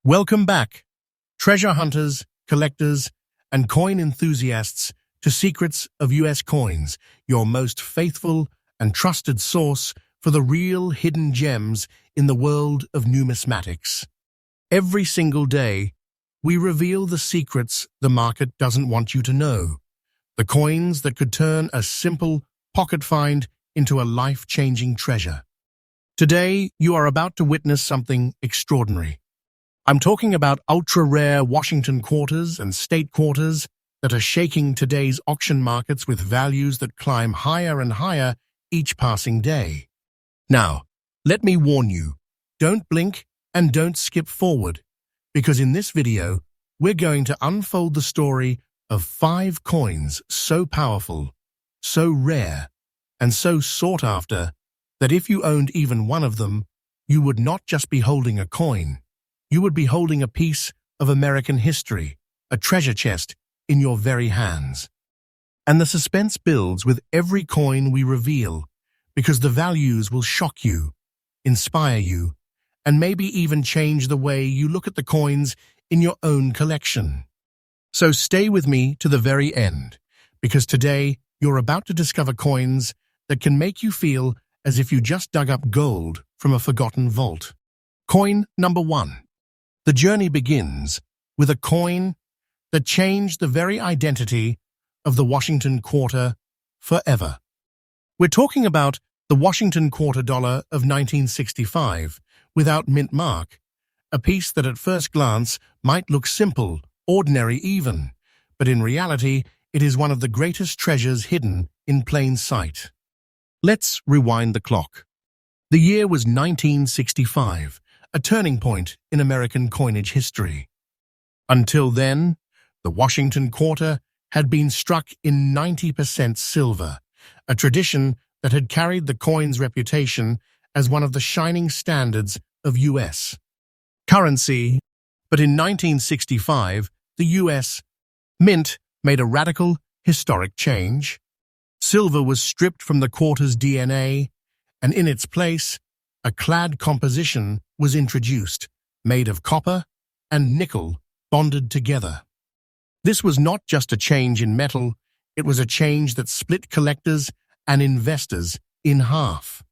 Welcome back, treasure hunters, collectors, and coin enthusiasts, to Secrets of US Coins, your most faithful and trusted source for the real hidden gems in the world of numismatics. Every single day, we reveal the secrets the market doesn't want you to know, the coins that could turn a simple pocket find into a life-changing treasure. Today, you are about to witness something extraordinary. I'm talking about ultra-rare Washington quarters and state quarters that are shaking today's auction markets with values that climb higher and higher each passing day. Now, let me warn you, don't blink and don't skip forward, because in this video, we're going to unfold the story of 5 coins so powerful, so rare, and so sought after that if you owned even one of them, you would not just be holding a coin. You would be holding a piece of American history, a treasure chest in your very hands. And the suspense builds with every coin we reveal, because the values will shock you, inspire you, and maybe even change the way you look at the coins in your own collection. So stay with me to the very end, because today you're about to discover coins that can make you feel as if you just dug up gold from a forgotten vault. Coin number 1. The journey begins with a coin that changed the very identity of the Washington quarter forever. We're talking about the Washington quarter dollar of 1965, without mint mark, a piece that at first glance might look simple, ordinary even, but in reality it is one of the greatest treasures hidden in plain sight. Let's rewind the clock. The year was 1965. A turning point in American coinage history. Until then, the Washington quarter had been struck in 90% silver, a tradition that had carried the coin's reputation as one of the shining standards of U.S. currency. But in 1965, the U.S. Mint made a radical, historic change. Silver was stripped from the quarter's DNA, and in its place, a clad composition was introduced, made of copper and nickel bonded together. This was not just a change in metal, it was a change that split collectors and investors in half.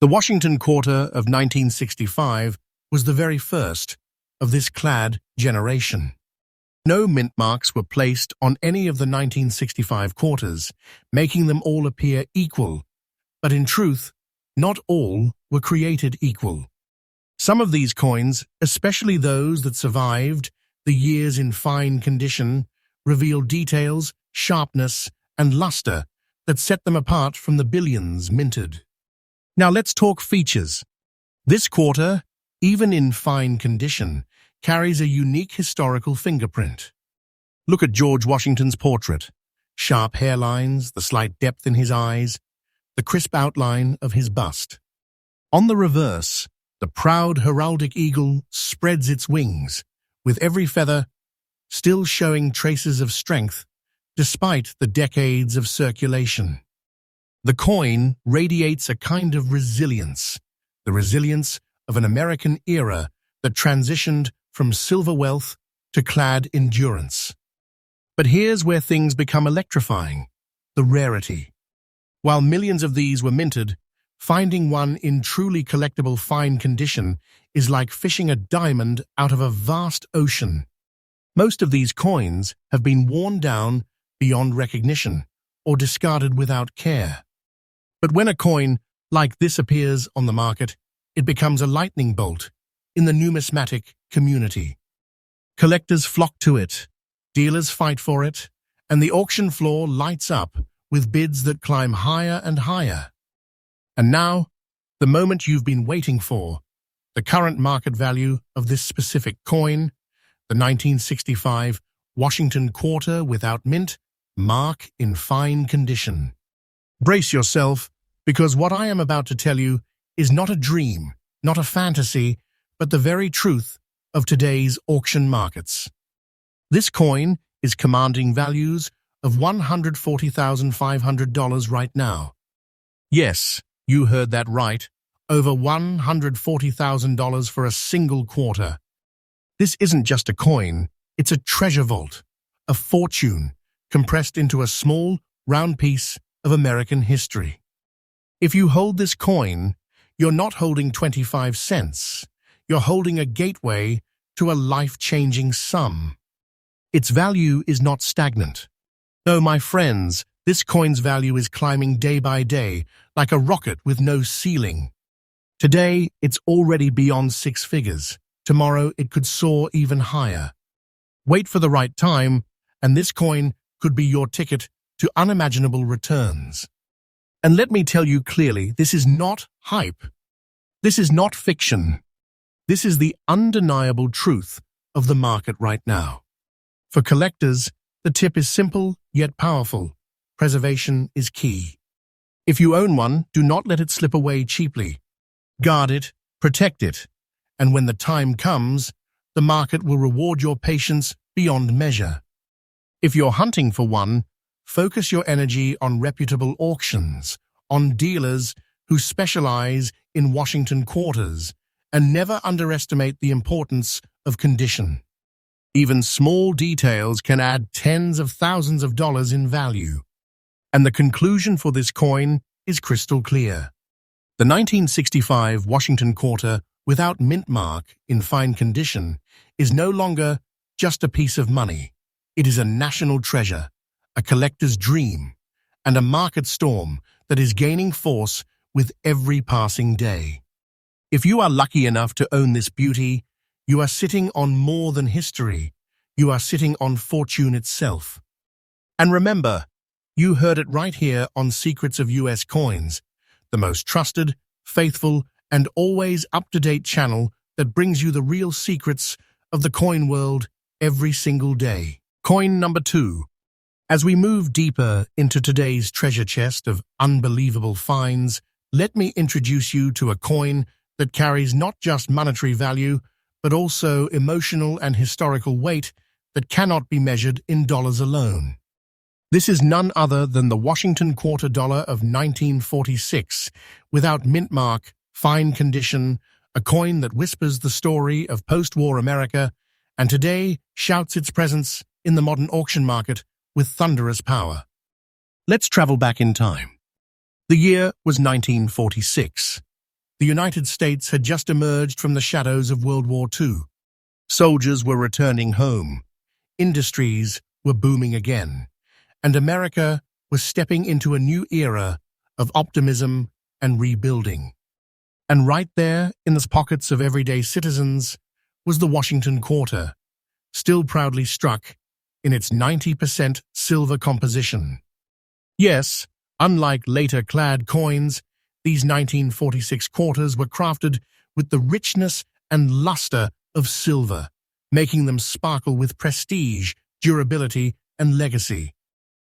The Washington quarter of 1965 was the very first of this clad generation. No mint marks were placed on any of the 1965 quarters, making them all appear equal, but in truth, not all were created equal. Some of these coins, especially those that survived the years in fine condition, reveal details, sharpness, and luster that set them apart from the billions minted. Now let's talk features. This quarter, even in fine condition, carries a unique historical fingerprint. Look at George Washington's portrait. Sharp hairlines, the slight depth in his eyes, the crisp outline of his bust. On the reverse, the proud heraldic eagle spreads its wings, with every feather still showing traces of strength despite the decades of circulation. The coin radiates a kind of resilience, the resilience of an American era that transitioned from silver wealth to clad endurance. But here's where things become electrifying: the rarity. While millions of these were minted, finding one in truly collectible fine condition is like fishing a diamond out of a vast ocean. Most of these coins have been worn down beyond recognition or discarded without care. But when a coin like this appears on the market, it becomes a lightning bolt in the numismatic community. Collectors flock to it, dealers fight for it, and the auction floor lights up with bids that climb higher and higher. And now, the moment you've been waiting for, the current market value of this specific coin, the 1965 Washington quarter without mint, mark in fine condition. Brace yourself, because what I am about to tell you is not a dream, not a fantasy, but the very truth of today's auction markets. This coin is commanding values of $140,500 right now. Yes, you heard that right, over $140,000 for a single quarter. This isn't just a coin, it's a treasure vault, a fortune compressed into a small, round piece of American history. If you hold this coin, you're not holding 25 cents. You're holding a gateway to a life-changing sum. Its value is not stagnant. No, my friends, this coin's value is climbing day by day, like a rocket with no ceiling. Today, it's already beyond six figures. Tomorrow, it could soar even higher. Wait for the right time, and this coin could be your ticket to unimaginable returns. And let me tell you clearly, this is not hype. This is not fiction. This is the undeniable truth of the market right now. For collectors, the tip is simple yet powerful. Preservation is key. If you own one, do not let it slip away cheaply. Guard it, protect it, and when the time comes, the market will reward your patience beyond measure. If you're hunting for one, focus your energy on reputable auctions, on dealers who specialize in Washington quarters, and never underestimate the importance of condition. Even small details can add tens of thousands of dollars in value. And the conclusion for this coin is crystal clear. The 1965 Washington quarter without mint mark in fine condition is no longer just a piece of money. It is a national treasure, a collector's dream, and a market storm that is gaining force with every passing day. If you are lucky enough to own this beauty, you are sitting on more than history. You are sitting on fortune itself. And remember, you heard it right here on Secrets of US Coins, the most trusted, faithful, and always up-to-date channel that brings you the real secrets of the coin world every single day. Coin number 2. As we move deeper into today's treasure chest of unbelievable finds, let me introduce you to a coin that carries not just monetary value, but also emotional and historical weight that cannot be measured in dollars alone. This is none other than the Washington quarter dollar of 1946, without mint mark, fine condition, a coin that whispers the story of post-war America and today shouts its presence in the modern auction market with thunderous power. Let's travel back in time. The year was 1946. The United States had just emerged from the shadows of World War II. Soldiers were returning home. Industries were booming again. And America was stepping into a new era of optimism and rebuilding. And right there, in the pockets of everyday citizens, was the Washington quarter, still proudly struck in its 90% silver composition. Yes, unlike later clad coins, these 1946 quarters were crafted with the richness and luster of silver, making them sparkle with prestige, durability, and legacy.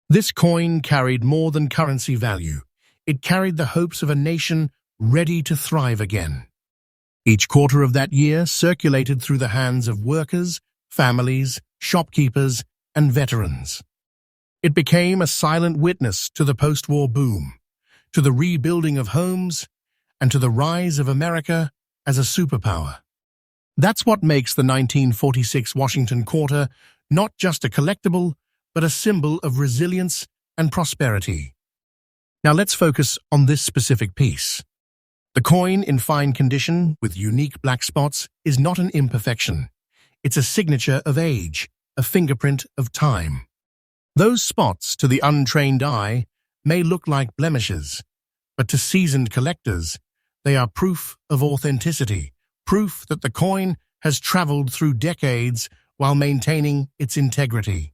This coin carried more than currency value. It carried the hopes of a nation ready to thrive again. Each quarter of that year circulated through the hands of workers, families, shopkeepers, and veterans. It became a silent witness to the post-war boom, to the rebuilding of homes, and to the rise of America as a superpower. That's what makes the 1946 Washington quarter not just a collectible, but a symbol of resilience and prosperity. Now let's focus on this specific piece. The coin in fine condition with unique black spots is not an imperfection. It's a signature of age, a fingerprint of time. Those spots, to the untrained eye, may look like blemishes, but to seasoned collectors, they are proof of authenticity, proof that the coin has traveled through decades while maintaining its integrity.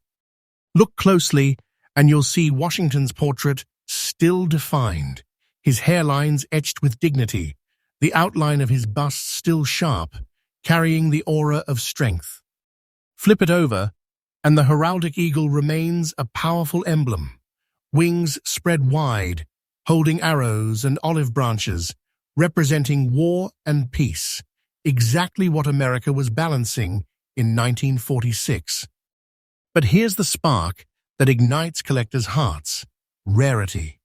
Look closely, and you'll see Washington's portrait still defined, his hairlines etched with dignity, the outline of his bust still sharp, carrying the aura of strength. Flip it over, and the heraldic eagle remains a powerful emblem, wings spread wide, holding arrows and olive branches, representing war and peace, exactly what America was balancing in 1946. But here's the spark that ignites collectors' hearts: rarity.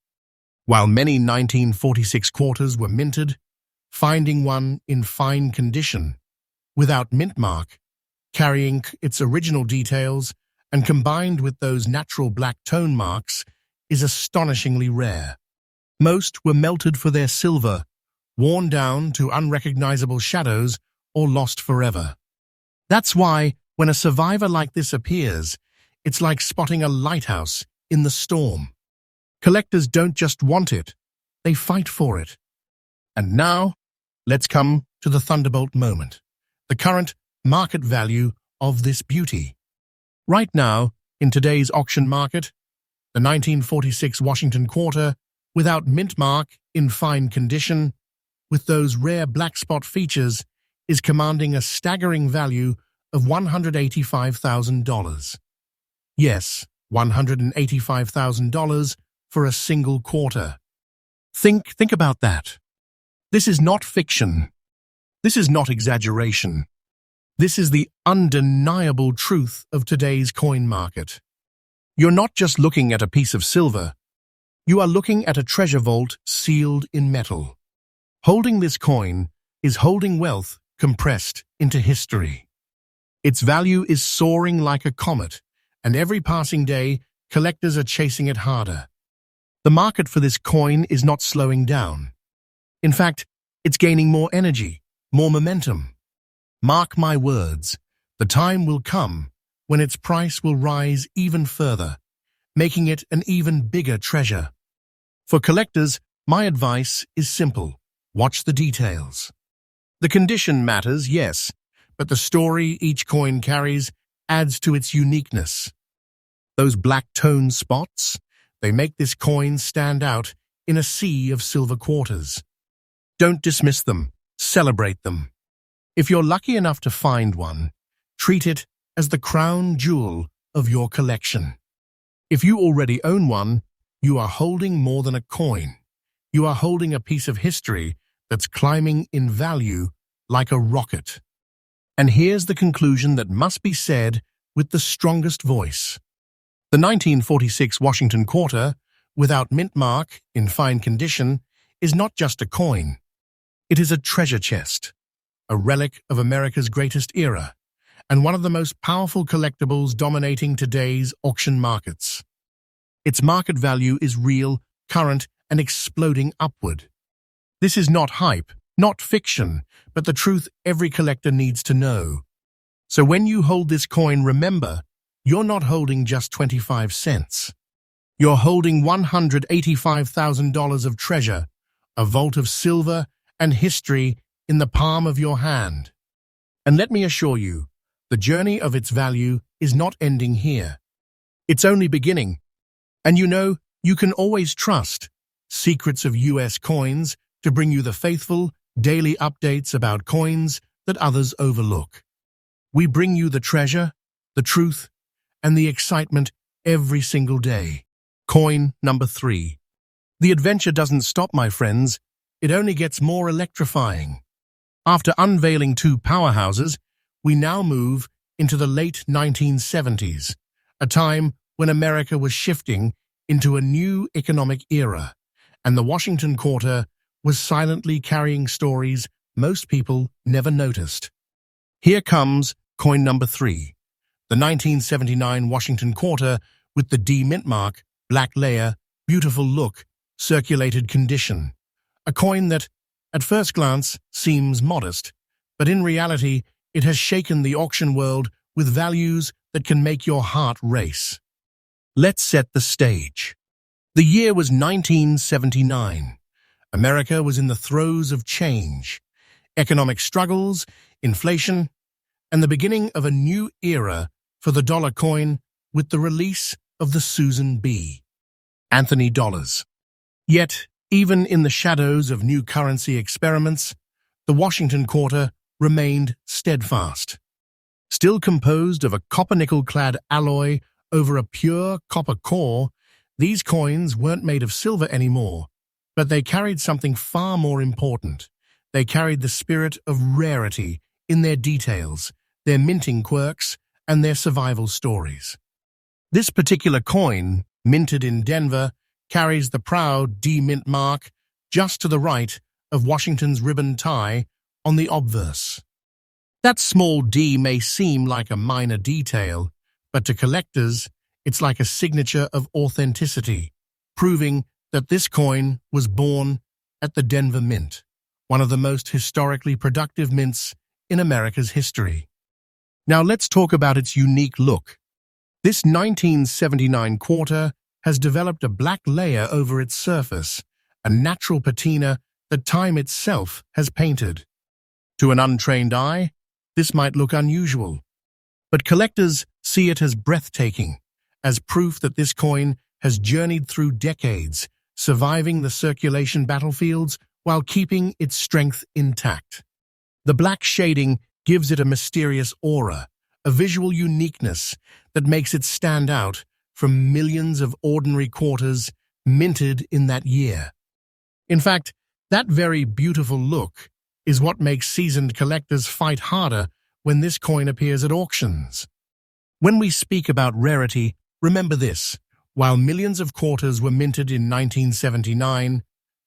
While many 1946 quarters were minted, finding one in fine condition, without mint mark, carrying its original details and combined with those natural black tone marks, is astonishingly rare. Most were melted for their silver, worn down to unrecognizable shadows, or lost forever. That's why, when a survivor like this appears, it's like spotting a lighthouse in the storm. Collectors don't just want it, they fight for it. And now, let's come to the thunderbolt moment, the current market value of this beauty. Right now, in today's auction market, the 1946 Washington Quarter, without mint mark, in fine condition, with those rare black spot features, is commanding a staggering value of $185,000. Yes, $185,000 for a single quarter. Think about that. This is not fiction. This is not exaggeration. This is the undeniable truth of today's coin market. You're not just looking at a piece of silver. You are looking at a treasure vault sealed in metal. Holding this coin is holding wealth compressed into history. Its value is soaring like a comet, and every passing day, collectors are chasing it harder. The market for this coin is not slowing down. In fact, it's gaining more energy, more momentum. Mark my words, the time will come when its price will rise even further, making it an even bigger treasure. For collectors, my advice is simple. Watch the details. The condition matters, yes, but the story each coin carries adds to its uniqueness. Those black tone spots, they make this coin stand out in a sea of silver quarters. Don't dismiss them, celebrate them. If you're lucky enough to find one, treat it as the crown jewel of your collection. If you already own one, you are holding more than a coin. You are holding a piece of history that's climbing in value like a rocket. And here's the conclusion that must be said with the strongest voice. The 1946 Washington Quarter, without mint mark, in fine condition, is not just a coin. It is a treasure chest, a relic of America's greatest era, and one of the most powerful collectibles dominating today's auction markets. Its market value is real, current, and exploding upward. This is not hype, not fiction, but the truth every collector needs to know. So when you hold this coin, remember, you're not holding just 25 cents. You're holding $185,000 of treasure, a vault of silver and history in the palm of your hand. And let me assure you, the journey of its value is not ending here. It's only beginning. And you can always trust Secrets of US Coins to bring you the faithful, daily updates about coins that others overlook. We bring you the treasure, the truth, and the excitement every single day. Coin number 3. The adventure doesn't stop, my friends. It only gets more electrifying. After unveiling 2 powerhouses, we now move into the late 1970s, a time when America was shifting into a new economic era, and the Washington Quarter was silently carrying stories most people never noticed. Here comes coin number 3, the 1979 Washington Quarter with the D mint mark, black layer, beautiful look, circulated condition. A coin that, at first glance, seems modest, but in reality, it has shaken the auction world with values that can make your heart race. Let's set the stage. The year was 1979. America was in the throes of change, economic struggles, inflation, and the beginning of a new era for the dollar coin with the release of the Susan B. Anthony dollars. Yet, even in the shadows of new currency experiments, the Washington Quarter remained steadfast. Still composed of a copper-nickel-clad alloy over a pure copper core, these coins weren't made of silver anymore, but they carried something far more important. They carried the spirit of rarity in their details, their minting quirks, and their survival stories. This particular coin, minted in Denver, carries the proud D mint mark just to the right of Washington's ribbon tie on the obverse. That small D may seem like a minor detail, but to collectors, it's like a signature of authenticity, proving that this coin was born at the Denver Mint, one of the most historically productive mints in America's history. Now let's talk about its unique look. This 1979 quarter has developed a black layer over its surface, a natural patina that time itself has painted. To an untrained eye, this might look unusual, but collectors see it as breathtaking, as proof that this coin has journeyed through decades, surviving the circulation battlefields while keeping its strength intact. The black shading gives it a mysterious aura, a visual uniqueness that makes it stand out from millions of ordinary quarters minted in that year. In fact, that very beautiful look is what makes seasoned collectors fight harder when this coin appears at auctions. When we speak about rarity, remember this: while millions of quarters were minted in 1979,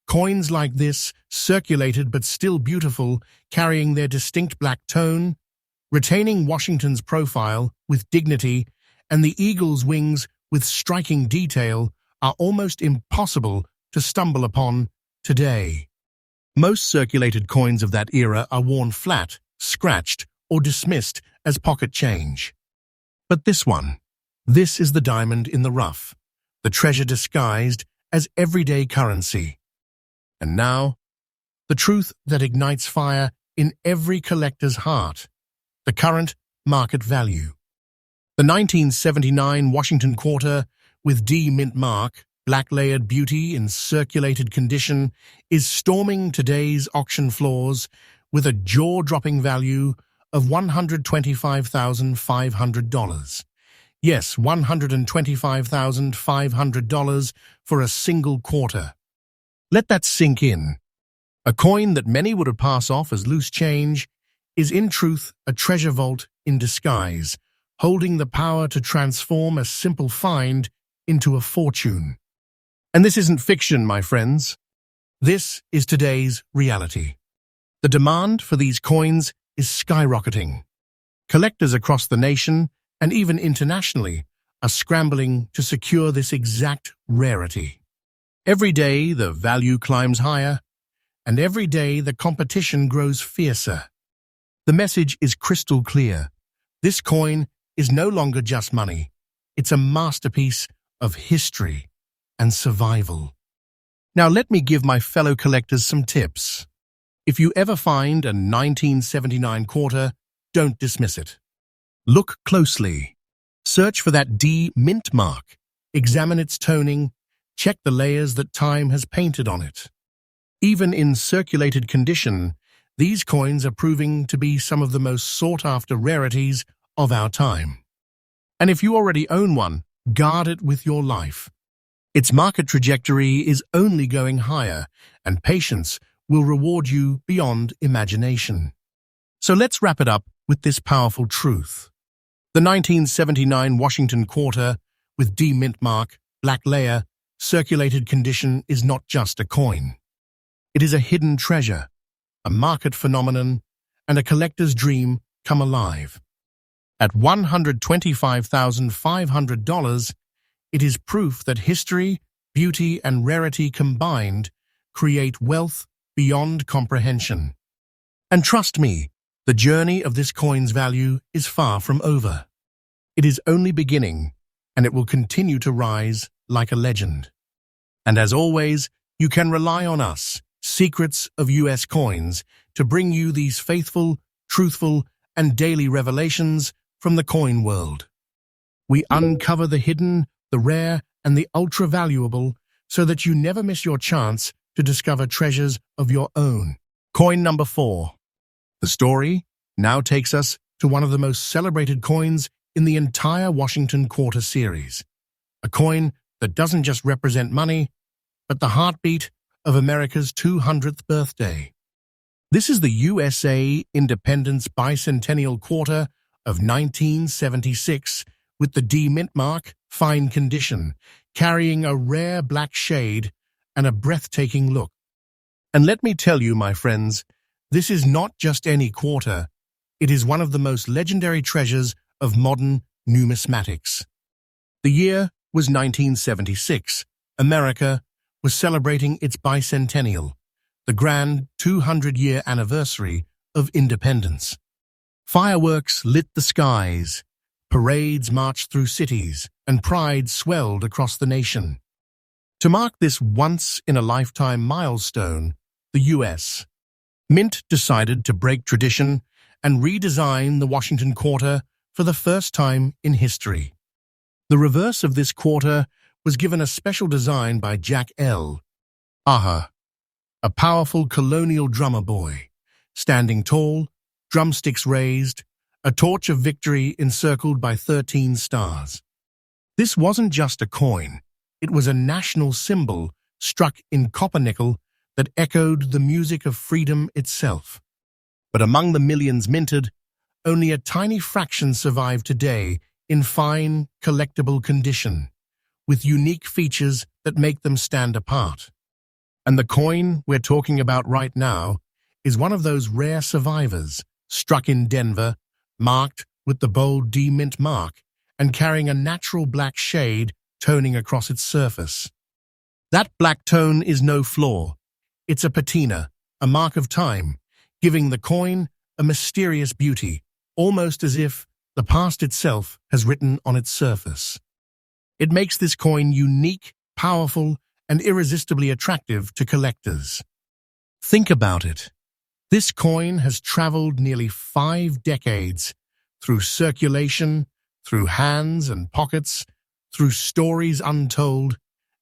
coins like this circulated but still beautiful, carrying their distinct black tone, retaining Washington's profile with dignity, and the eagle's wings with striking detail, are almost impossible to stumble upon today. Most circulated coins of that era are worn flat, scratched, or dismissed as pocket change. But this is the diamond in the rough, the treasure disguised as everyday currency. And now, the truth that ignites fire in every collector's heart: the current market value. The 1979 Washington quarter with D mint mark, black-layered beauty in circulated condition, is storming today's auction floors with a jaw-dropping value of $125,500. Yes, $125,500 for a single quarter. Let that sink in. A coin that many would pass off as loose change is in truth a treasure vault in disguise, holding the power to transform a simple find into a fortune. And this isn't fiction, my friends. This is today's reality. The demand for these coins is skyrocketing. Collectors across the nation, and even internationally, are scrambling to secure this exact rarity. Every day the value climbs higher, and every day the competition grows fiercer. The message is crystal clear. This coin is no longer just money. It's a masterpiece of history and survival. Now let me give my fellow collectors some tips. If you ever find a 1979 quarter, don't dismiss it. Look closely. Search for that D mint mark. Examine its toning. Check the layers that time has painted on it. Even in circulated condition, these coins are proving to be some of the most sought-after rarities of our time. And if you already own one, guard it with your life. Its market trajectory is only going higher, and patience will reward you beyond imagination. So let's wrap it up with this powerful truth. The 1979 Washington quarter with D mint mark, black layer, circulated condition is not just a coin. It is a hidden treasure, a market phenomenon, and a collector's dream come alive. At $125,500, it is proof that history, beauty, and rarity combined create wealth beyond comprehension. And trust me, the journey of this coin's value is far from over. It is only beginning, and it will continue to rise like a legend. And as always, you can rely on us, Secrets of US Coins, to bring you these faithful, truthful, and daily revelations from the coin world. We uncover the hidden, the rare, and the ultra-valuable so that you never miss your chance to discover treasures of your own. Coin number 4. The story now takes us to one of the most celebrated coins in the entire Washington Quarter series. A coin that doesn't just represent money, but the heartbeat of America's 200th birthday. This is the USA Independence Bicentennial Quarter of 1976 with the D mint mark, fine condition, carrying a rare black shade and a breathtaking look. And let me tell you, my friends, this is not just any quarter. It is one of the most legendary treasures of modern numismatics. The year was 1976. America was celebrating its bicentennial, the grand 200-year anniversary of independence. Fireworks lit the skies, parades marched through cities, and pride swelled across the nation. To mark this once-in-a-lifetime milestone, the U.S. Mint decided to break tradition and redesign the Washington quarter for the first time in history. The reverse of this quarter was given a special design by Jack L. Aha, a powerful colonial drummer boy, standing tall, drumsticks raised, a torch of victory encircled by 13 stars. This wasn't just a coin, it was a national symbol struck in copper nickel that echoed the music of freedom itself. But among the millions minted, only a tiny fraction survive today in fine, collectible condition, with unique features that make them stand apart. And the coin we're talking about right now is one of those rare survivors, struck in Denver, marked with the bold D Mint mark, and carrying a natural black shade toning across its surface. That black tone is no flaw. It's a patina, a mark of time, giving the coin a mysterious beauty, almost as if the past itself has written on its surface. It makes this coin unique, powerful, and irresistibly attractive to collectors. Think about it. This coin has traveled nearly 5 decades, through circulation, through hands and pockets, through stories untold,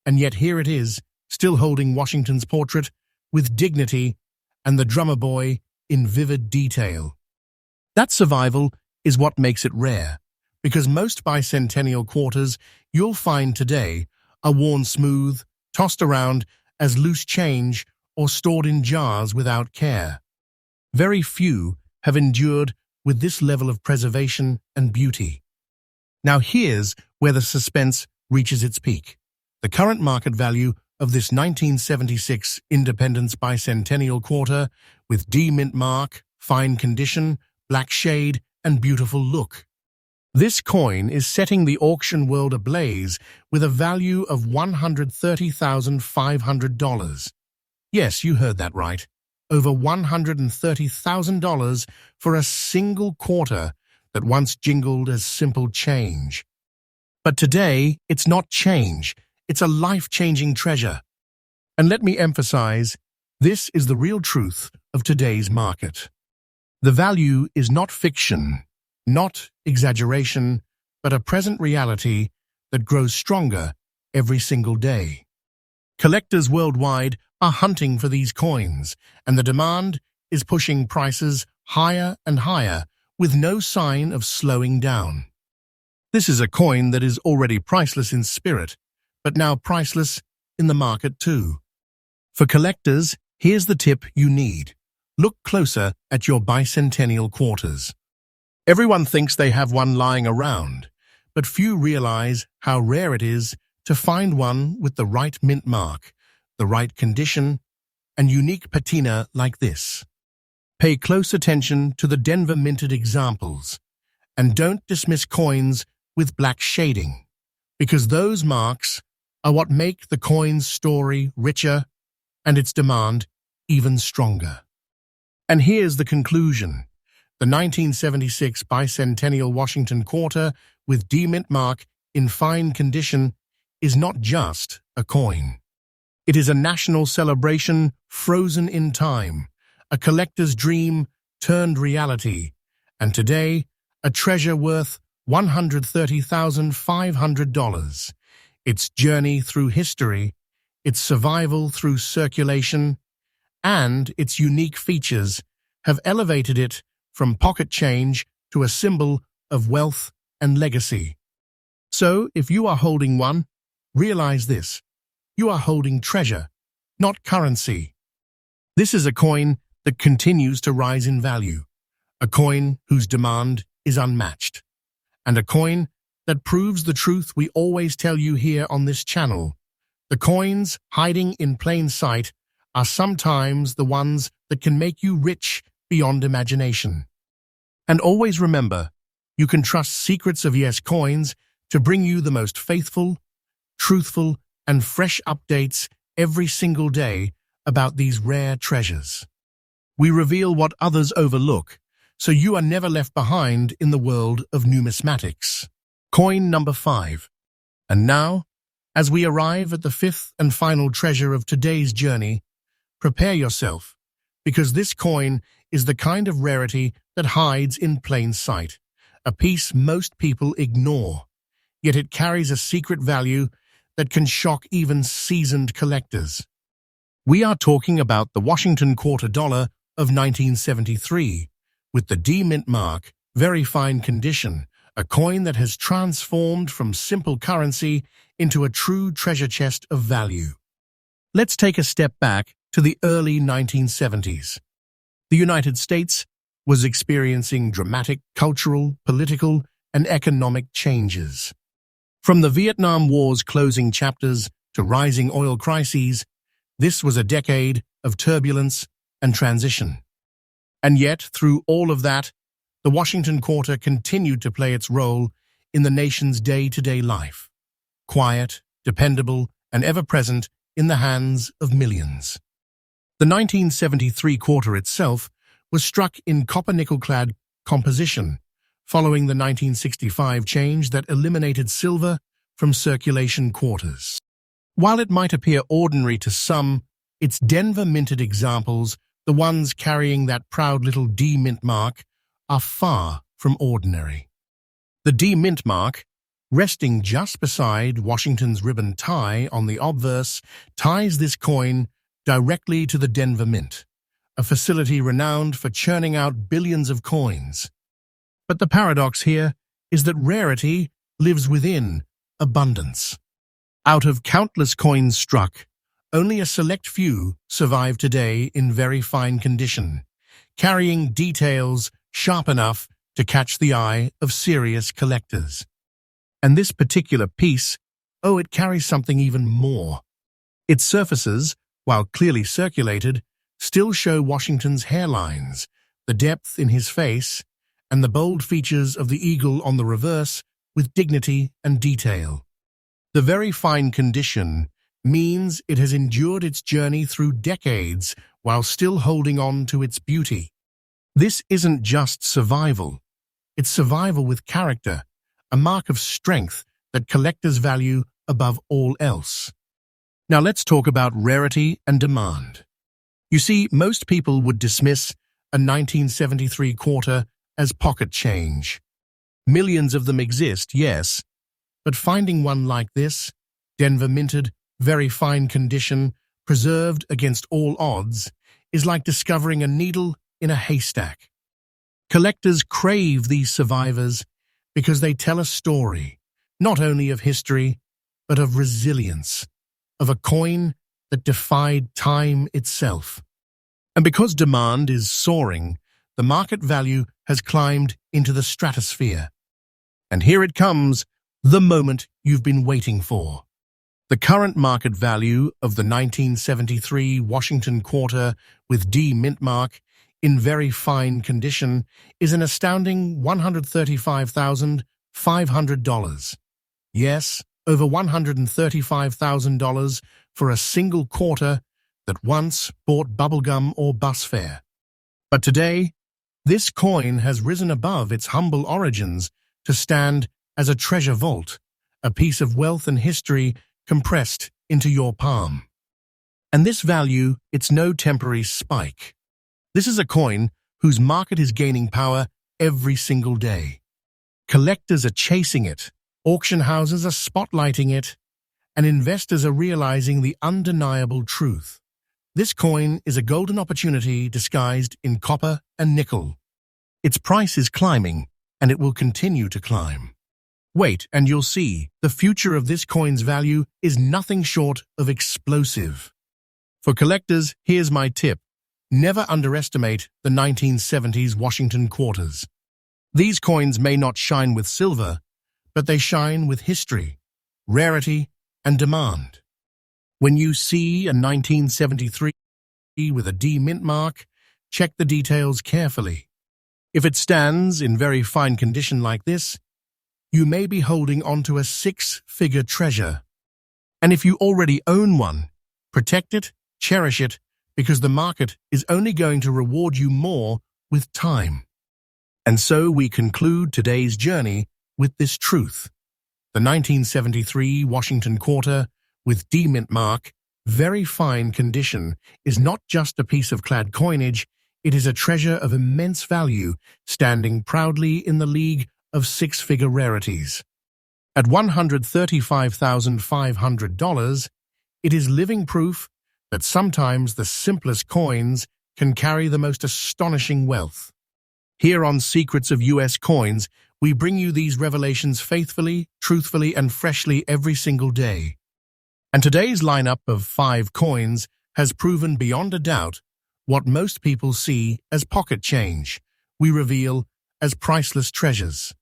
and yet here it is, still holding Washington's portrait with dignity and the drummer boy in vivid detail. That survival is what makes it rare, because most bicentennial quarters you'll find today are worn smooth, tossed around as loose change, or stored in jars without care. Very few have endured with this level of preservation and beauty. Now here's where the suspense reaches its peak. The current market value of this 1976 Independence Bicentennial Quarter with D Mint mark, fine condition, black shade, and beautiful look. This coin is setting the auction world ablaze with a value of $130,500. Yes, you heard that right. Over $130,000 for a single quarter that once jingled as simple change. But today, it's not change. It's a life-changing treasure. And let me emphasize, this is the real truth of today's market. The value is not fiction, not exaggeration, but a present reality that grows stronger every single day. Collectors worldwide are hunting for these coins, and the demand is pushing prices higher and higher with no sign of slowing down. This is a coin that is already priceless in spirit, but now priceless in the market too. For collectors, here's the tip you need. Look closer at your bicentennial quarters. Everyone thinks they have one lying around, but few realize how rare it is to find one with the right mint mark, the right condition, and unique patina like this. Pay close attention to the Denver minted examples, and don't dismiss coins with black shading, because those marks are what make the coin's story richer and its demand even stronger. And here's the conclusion. The 1976 Bicentennial Washington Quarter with D Mint mark in fine condition is not just a coin. It is a national celebration frozen in time, a collector's dream turned reality, and today, a treasure worth $130,500. Its journey through history, its survival through circulation, and its unique features have elevated it from pocket change to a symbol of wealth and legacy. So, if you are holding one, realize this. You are holding treasure, not currency. This is a coin that continues to rise in value, a coin whose demand is unmatched, and a coin that proves the truth we always tell you here on this channel. The coins hiding in plain sight are sometimes the ones that can make you rich beyond imagination. And always remember, you can trust Secrets of US Coins to bring you the most faithful, truthful, and fresh updates every single day about these rare treasures. We reveal what others overlook, so you are never left behind in the world of numismatics. Coin number 5. And now, as we arrive at the 5th and final treasure of today's journey, prepare yourself, because this coin is the kind of rarity that hides in plain sight, a piece most people ignore, yet it carries a secret value that can shock even seasoned collectors. We are talking about the Washington quarter dollar of 1973, with the D mint mark, very fine condition, a coin that has transformed from simple currency into a true treasure chest of value. Let's take a step back to the early 1970s. The United States was experiencing dramatic cultural, political, and economic changes. From the Vietnam War's closing chapters to rising oil crises, this was a decade of turbulence and transition. And yet, through all of that, the Washington quarter continued to play its role in the nation's day-to-day life, quiet, dependable, and ever-present in the hands of millions. The 1973 quarter itself was struck in copper-nickel-clad composition, following the 1965 change that eliminated silver from circulation quarters. While it might appear ordinary to some, its Denver-minted examples, the ones carrying that proud little D mint mark, are far from ordinary. The D mint mark, resting just beside Washington's ribbon tie on the obverse, ties this coin directly to the Denver Mint, a facility renowned for churning out billions of coins. But the paradox here is that rarity lives within abundance. Out of countless coins struck, only a select few survive today in very fine condition, carrying details sharp enough to catch the eye of serious collectors. And this particular piece, it carries something even more. Its surfaces, while clearly circulated, still show Washington's hairlines, the depth in his face, and the bold features of the eagle on the reverse with dignity and detail. The very fine condition means it has endured its journey through decades while still holding on to its beauty. This isn't just survival. It's survival with character, a mark of strength that collectors value above all else. Now let's talk about rarity and demand. You see, most people would dismiss a 1973 quarter as pocket change. Millions of them exist, yes, but finding one like this, Denver minted, very fine condition, preserved against all odds, is like discovering a needle in a haystack. Collectors crave these survivors because they tell a story, not only of history, but of resilience, of a coin that defied time itself. And because demand is soaring, the market value has climbed into the stratosphere. And here it comes, the moment you've been waiting for. The current market value of the 1973 Washington quarter with D mint mark in very fine condition is an astounding $135,500. Yes, over $135,000 for a single quarter that once bought bubblegum or bus fare. But today, this coin has risen above its humble origins to stand as a treasure vault, a piece of wealth and history compressed into your palm. And this value, it's no temporary spike. This is a coin whose market is gaining power every single day. Collectors are chasing it, auction houses are spotlighting it, and investors are realizing the undeniable truth. This coin is a golden opportunity disguised in copper and nickel. Its price is climbing, and it will continue to climb. Wait, and you'll see, the future of this coin's value is nothing short of explosive. For collectors, here's my tip. Never underestimate the 1970s Washington quarters. These coins may not shine with silver, but they shine with history, rarity, and demand. When you see a 1973 with a D mint mark, check the details carefully. If it stands in very fine condition like this, you may be holding onto a six-figure treasure. And if you already own one, protect it, cherish it, because the market is only going to reward you more with time. And so we conclude today's journey with this truth. The 1973 Washington Quarter with D-Mint mark, very fine condition, is not just a piece of clad coinage, it is a treasure of immense value, standing proudly in the league of six-figure rarities. At $135,500, it is living proof that sometimes the simplest coins can carry the most astonishing wealth. Here on Secrets of U.S. Coins, we bring you these revelations faithfully, truthfully, and freshly every single day. And today's lineup of 5 coins has proven beyond a doubt what most people see as pocket change, we reveal as priceless treasures.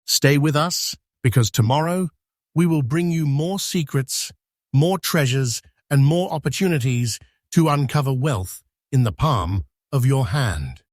Stay with us, because tomorrow we will bring you more secrets, more treasures, and more opportunities to uncover wealth in the palm of your hand.